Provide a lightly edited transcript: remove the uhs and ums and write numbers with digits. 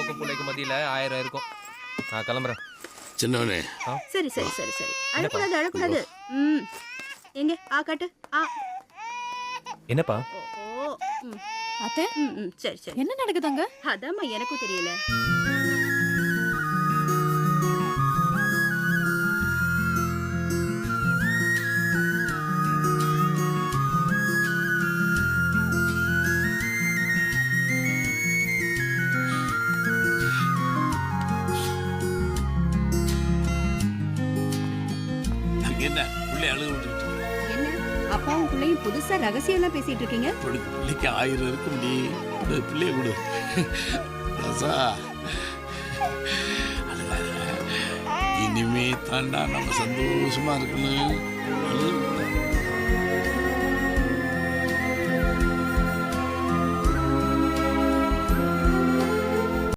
அம்மாவுக்கும் பிள்ளைக்கு மத்தியில 1000 இருக்கும். நான் கிளம்புறேன். சின்னவனே சரி சரி சரி சரி அழக்கூடாது அழக்கூடாது. எங்க காட்டு என்னப்பா? ஓ அத்தை சரி சரி. என்ன நடக்குதாங்க? அதாம்மா எனக்கும் தெரியல. என்ன பிள்ளை அழுகு விட்டுட்டு என்ன அப்பாவும் பிள்ளையும் புதுசா ரகசியம் எல்லாம் பேசிட்டு இருக்கீங்க? பிள்ளைக்கு 1000 இருக்கும் டி. பிள்ளைய கொடு ராசா. இனிமே தாண்டா நம்ம சந்தோஷமா இருக்கணும்.